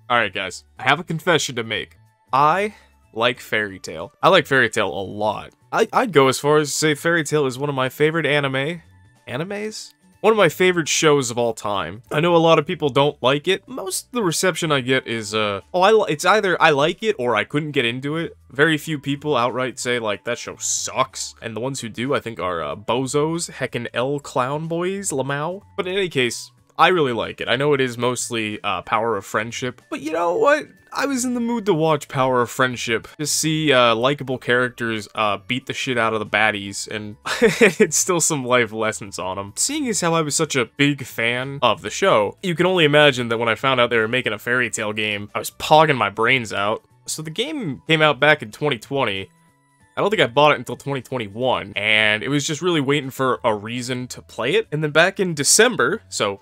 Alright guys, I have a confession to make. I like Fairy Tail. I like Fairy Tail a lot. I'd go as far as to say Fairy Tail is one of my favorite animes? One of my favorite shows of all time. I know a lot of people don't like it. Most of the reception I get is, it's either I like it or I couldn't get into it. Very few people outright say, like, that show sucks. And the ones who do, I think, are, bozos, heckin' L clown boys, Lamau. But in any case, I really like it. I know it is mostly, Power of Friendship. But you know what? I was in the mood to watch Power of Friendship. To see, likable characters, beat the shit out of the baddies, and instill some life lessons on them. Seeing as how I was such a big fan of the show, you can only imagine that when I found out they were making a Fairy Tail game, I was pogging my brains out. So the game came out back in 2020. I don't think I bought it until 2021, and it was just really waiting for a reason to play it. And then back in December, so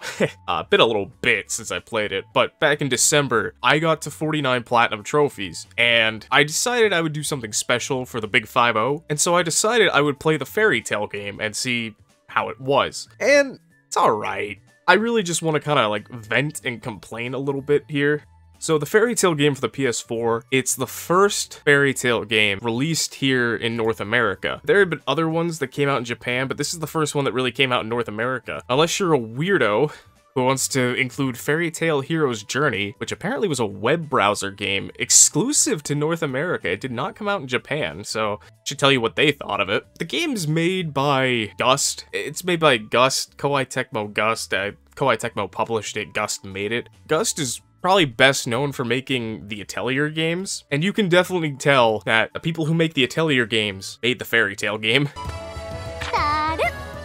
been a little bit since I played it, but back in December, I got to 49 platinum trophies, and I decided I would do something special for the Big 5-0, and so I decided I would play the Fairy Tail game and see how it was. And it's alright. I really just want to kind of like vent and complain a little bit here. So the Fairy Tail game for the PS4, it's the first Fairy Tail game released here in North America. There have been other ones that came out in Japan, but this is the first one that really came out in North America. Unless you're a weirdo who wants to include Fairy Tail Hero's Journey, which apparently was a web browser game exclusive to North America. It did not come out in Japan, so I should tell you what they thought of it. The game's made by Gust. It's made by Gust, Koei Tecmo Gust. Koei Tecmo published it, Gust made it. Gust is probably best known for making the Atelier games, and you can definitely tell that the people who make the Atelier games made the Fairy Tail game.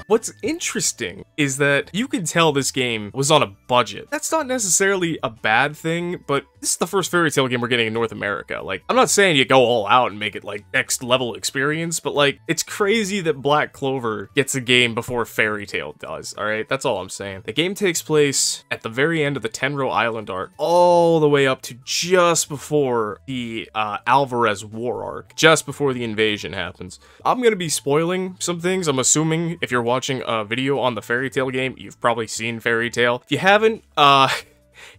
What's interesting is that you can tell this game was on a budget. That's not necessarily a bad thing, but this is the first Fairy Tail game we're getting in North America. Like, I'm not saying you go all out and make it, like, next level experience, but, like, it's crazy that Black Clover gets a game before Fairy Tail does, alright? That's all I'm saying. The game takes place at the very end of the Tenro Island arc, all the way up to just before the Alvarez War arc, just before the invasion happens. I'm gonna be spoiling some things, I'm assuming, if you're watching a video on the Fairy Tail game, you've probably seen Fairy Tail. If you haven't,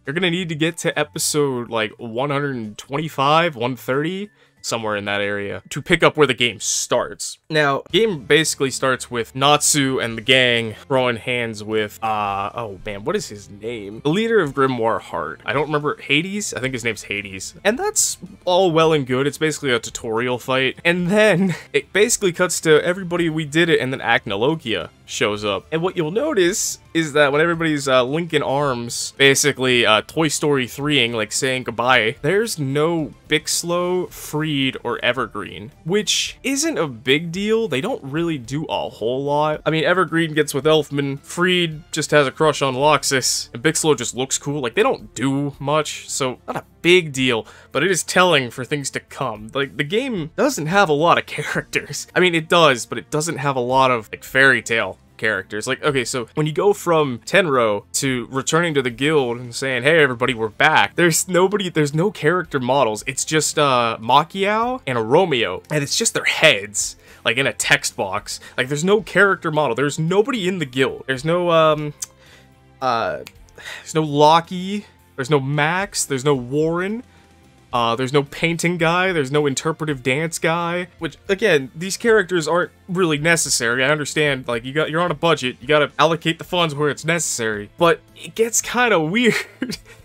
you're gonna need to get to episode, like, 125, 130, somewhere in that area, to pick up where the game starts. Now, the game basically starts with Natsu and the gang throwing hands with, oh man, what is his name? The leader of Grimoire Heart. I don't remember, Hades? I think his name's Hades. And that's all well and good. It's basically a tutorial fight. And then it basically cuts to everybody we did it, and then Acnologia shows up. And what you'll notice is that when everybody's linking arms, basically Toy Story 3ing, like saying goodbye, there's no Bixlow, Freed, or Evergreen, which isn't a big deal. They don't really do a whole lot. I mean, Evergreen gets with Elfman, Freed just has a crush on Loxus, and Bixlow just looks cool. Like, they don't do much, so not a big deal, but it is telling for things to come. Like, the game doesn't have a lot of characters. I mean, it does, but it doesn't have a lot of, like, Fairy Tail characters. Like, okay, so when you go from Tenro to returning to the guild and saying, hey everybody, we're back, there's no character models. It's just Makiao and a Romeo, and it's just their heads, like, in a text box. Like, there's no character model. There's nobody in the guild. There's no Locky, there's no Max, there's no Warren, there's no painting guy, there's no interpretive dance guy, which, again, these characters aren't really necessary. I understand, like, you're on a budget, you gotta allocate the funds where it's necessary, but it gets kind of weird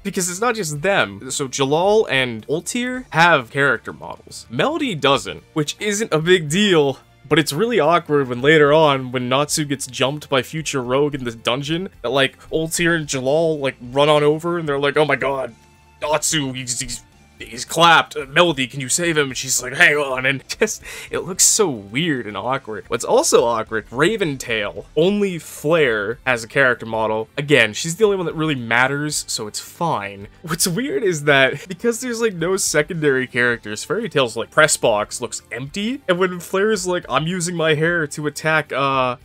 because it's not just them. So Jalal and Ultir have character models. Melody doesn't, which isn't a big deal, but it's really awkward when later on, when Natsu gets jumped by Future Rogue in this dungeon, that, like, Ultir and Jalal, like, run on over, and they're like, oh my god, Natsu, he's clapped. Melody, can you save him? And she's like, hang on. And just, it looks so weird and awkward. What's also awkward, Raventail. Only Flare has a character model. Again, she's the only one that really matters, so it's fine. What's weird is that because there's, like, no secondary characters, Fairy Tail's, like, press box looks empty. And when Flare's like, I'm using my hair to attack, what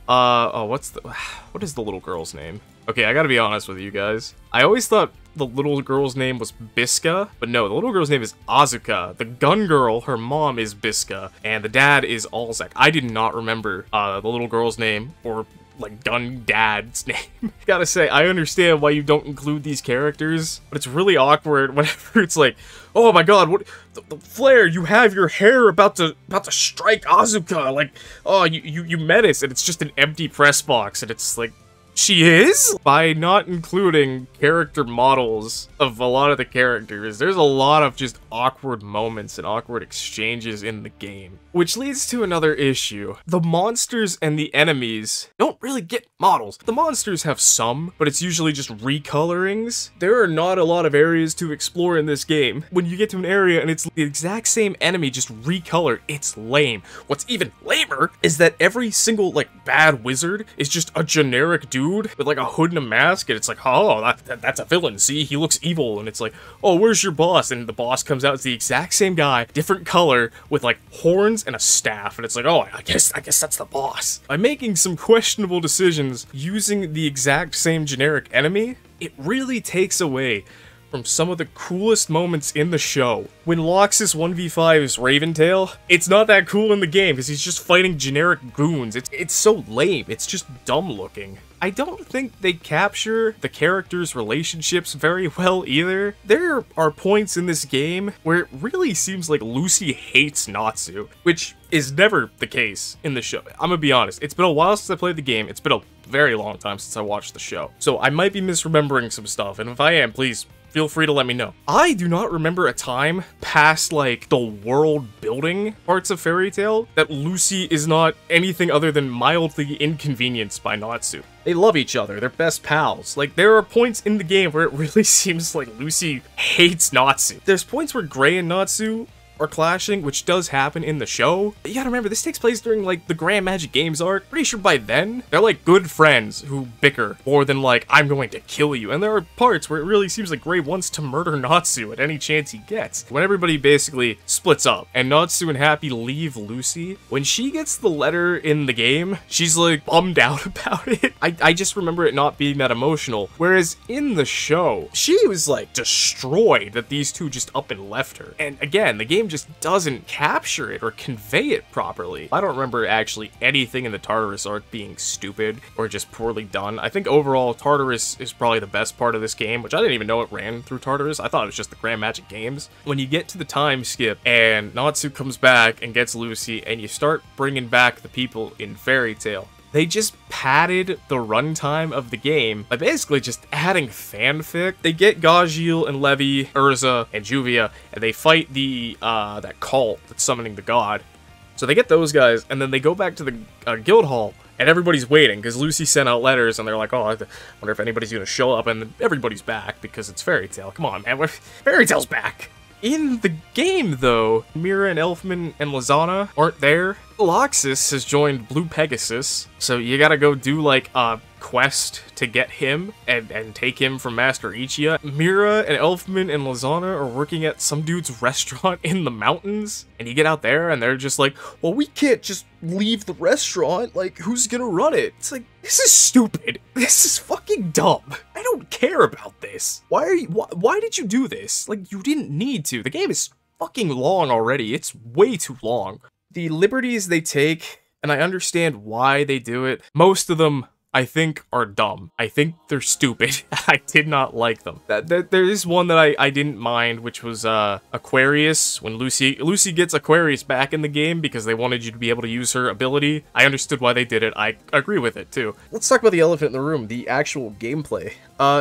is the little girl's name? Okay, I gotta be honest with you guys. I always thought the little girl's name was Biska, but no, the little girl's name is Azuka. The gun girl, her mom is Biska, and the dad is Alzak. I did not remember the little girl's name, or like, gun dad's name. Gotta say, I understand why you don't include these characters, but it's really awkward whenever it's like, oh my god, what the flare, you have your hair about to strike Asuka, like, oh, you menace, and it's just an empty press box, and it's like, she is? By not including character models of a lot of the characters, there's a lot of just awkward moments and awkward exchanges in the game. Which leads to another issue. The monsters and the enemies don't really get models. The monsters have some, but it's usually just recolorings. There are not a lot of areas to explore in this game. When you get to an area and it's the exact same enemy just recolored, it's lame. What's even lamer is that every single, like, bad wizard is just a generic dude with like a hood and a mask, and it's like, oh, that's a villain, see, he looks evil, and it's like, oh, where's your boss? And the boss comes out, it's the exact same guy, different color, with like horns and a staff, and it's like, oh, I guess that's the boss. By making some questionable decisions using the exact same generic enemy, it really takes away from some of the coolest moments in the show. When Loxus 1v5s Raventail, it's not that cool in the game because he's just fighting generic goons. It's so lame, it's just dumb looking. I don't think they capture the characters' relationships very well either. There are points in this game where it really seems like Lucy hates Natsu, which is never the case in the show. I'm gonna be honest, it's been a while since I played the game, it's been a very long time since I watched the show. So I might be misremembering some stuff, and if I am, please feel free to let me know. I do not remember a time past, like, the world building parts of Fairy Tail that Lucy is not anything other than mildly inconvenienced by Natsu. They love each other, they're best pals. Like, there are points in the game where it really seems like Lucy hates Natsu. There's points where Gray and Natsu are clashing, which does happen in the show. But you gotta remember, this takes place during, like, the Grand Magic Games arc. Pretty sure by then, they're, like, good friends who bicker more than, like, I'm going to kill you. And there are parts where it really seems like Gray wants to murder Natsu at any chance he gets. When everybody basically splits up, and Natsu and Happy leave Lucy, when she gets the letter in the game, she's, like, bummed out about it. I just remember it not being that emotional. Whereas in the show, she was, like, destroyed that these two just up and left her. And again, the game just doesn't capture it or convey it properly. I don't remember actually anything in the Tartarus arc being stupid or just poorly done. I think overall Tartarus is probably the best part of this game, which I didn't even know it ran through Tartarus. I thought it was just the Grand Magic Games. When you get to the time skip and Natsu comes back and gets Lucy and you start bringing back the people in Fairy Tail, they just padded the runtime of the game by basically just adding fanfic. They get Gajil and Levi, Urza, and Juvia, and they fight the, that cult that's summoning the god. So they get those guys, and then they go back to the guild hall, and everybody's waiting, because Lucy sent out letters, and they're like, oh, I wonder if anybody's gonna show up, and everybody's back, because it's Fairy Tail. Come on, man, Fairy Tail's back! In the game, though, Mira and Elfman and Lizana aren't there. Loxus has joined Blue Pegasus, so you gotta go do, like, a quest to get him and take him from Master Ichiya. Mira and Elfman and Lizana are working at some dude's restaurant in the mountains, and you get out there and they're just like, well, we can't just leave the restaurant, like, who's gonna run it? It's like, this is stupid. This is fucking dumb. I don't care about this. Why did you do this? Like, you didn't need to. The game is fucking long already. It's way too long. The liberties they take, and I understand why they do it, most of them I think are dumb. I think they're stupid. I did not like them. There is one that I didn't mind, which was Aquarius. When Lucy gets Aquarius back in the game because they wanted you to be able to use her ability. I understood why they did it. I agree with it too. Let's talk about the elephant in the room, the actual gameplay.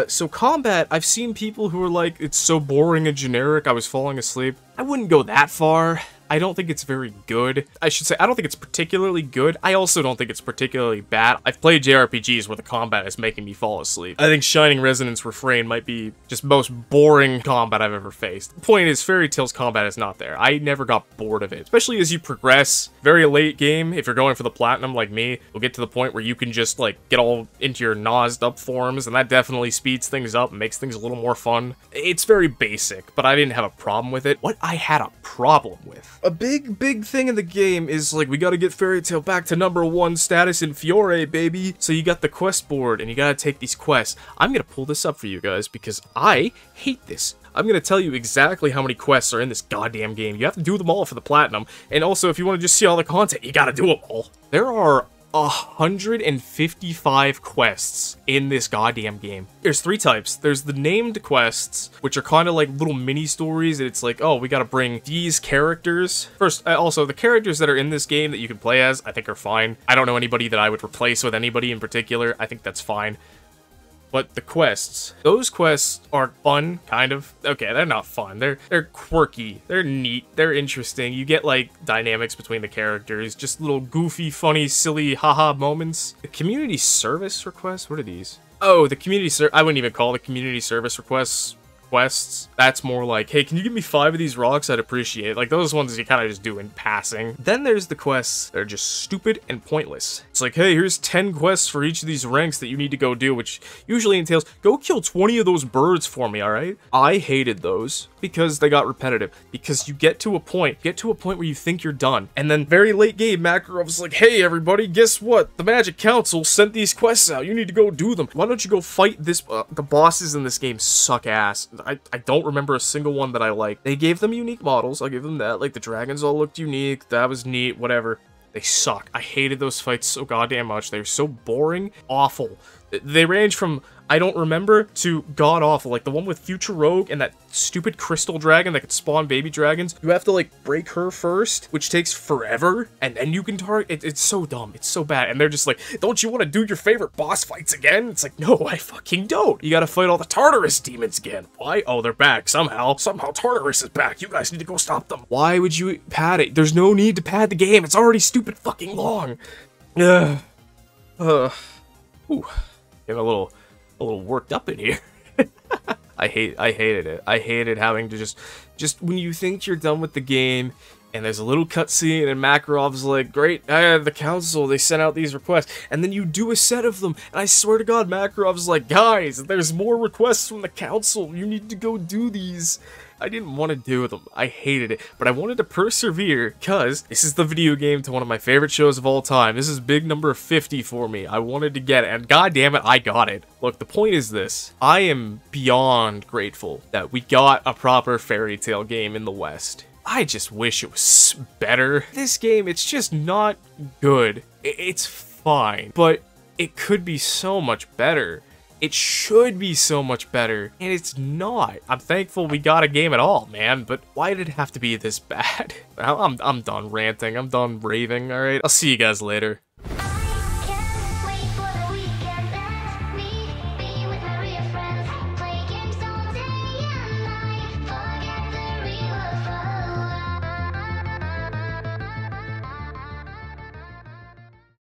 So combat, I've seen people who are like, it's so boring and generic, I was falling asleep. I wouldn't go that far. I don't think it's very good. I should say, I don't think it's particularly good. I also don't think it's particularly bad. I've played JRPGs where the combat is making me fall asleep. I think Shining Resonance Refrain might be just most boring combat I've ever faced. The point is, Fairy Tail's combat is not there. I never got bored of it. Especially as you progress, very late game, if you're going for the platinum like me, you'll get to the point where you can just, like, get all into your nosed up forms, and that definitely speeds things up and makes things a little more fun. It's very basic, but I didn't have a problem with it. What I had a problem with, a big thing in the game is, like, we gotta get Fairy Tail back to #1 status in Fiore, baby. So you got the quest board, and you gotta take these quests. I'm gonna pull this up for you guys, because I hate this. I'm gonna tell you exactly how many quests are in this goddamn game. You have to do them all for the platinum, and also, if you want to just see all the content, you gotta do them all. There are 155 quests in this goddamn game. There's 3 types. There's the named quests, which are kind of like little mini stories. It's like, oh, we gotta bring these characters. First, also, the characters that are in this game that you can play as, I think are fine. I don't know anybody that I would replace with anybody in particular. I think that's fine. But the quests, those quests are fun, kind of. Okay, they're not fun. They're quirky. They're neat. They're interesting. You get, like, dynamics between the characters. Just little goofy, funny, silly, haha moments. The community service requests? What are these? Oh, the community I wouldn't even call the community service requests quests. That's more like, hey, can you give me 5 of these rocks? I'd appreciate it. Like, those ones you kind of just do in passing. Then there's the quests that are just stupid and pointless. It's like, hey, here's 10 quests for each of these ranks that you need to go do, which usually entails, go kill 20 of those birds for me, alright? I hated those because they got repetitive. Because you get to a point where you think you're done. And then very late game, Makarov's like, hey, everybody, guess what? The Magic Council sent these quests out. You need to go do them. Why don't you go fight this, the bosses in this game suck ass. I don't remember a single one that I liked. They gave them unique models, I'll give them that. Like, the dragons all looked unique, that was neat, whatever. They suck. I hated those fights so goddamn much. They're so boring, awful. They range from I don't remember to god-awful. Like the one with Future Rogue and that stupid crystal dragon that could spawn baby dragons. You have to like break her first, which takes forever, and then you can target. It's so dumb. It's so bad. And they're just like, don't you want to do your favorite boss fights again? It's like, no, I fucking don't. You gotta fight all the Tartarus demons again. Why? Oh, they're back somehow. Somehow Tartarus is back. You guys need to go stop them. Why would you pad it? There's no need to pad the game. It's already stupid fucking long. Ugh. Ooh. Getting a little worked up in here. I hated it. I hated having to just when you think you're done with the game and there's a little cutscene and Makarov's like, great, the council, they sent out these requests, and then you do a set of them, and I swear to God, Makarov's like, guys, there's more requests from the council, you need to go do these. I didn't want to do them. I hated it, but I wanted to persevere because this is the video game to one of my favorite shows of all time. This is big number 50 for me. I wanted to get it, and god damn it, I got it. Look, the point is this. I am beyond grateful that we got a proper fairy tale game in the West. I just wish it was better. This game, it's just not good. It's fine, but it could be so much better. It should be so much better, and it's not. I'm thankful we got a game at all, man, but why did it have to be this bad? I'm done ranting. I'm done raving, alright? I'll see you guys later.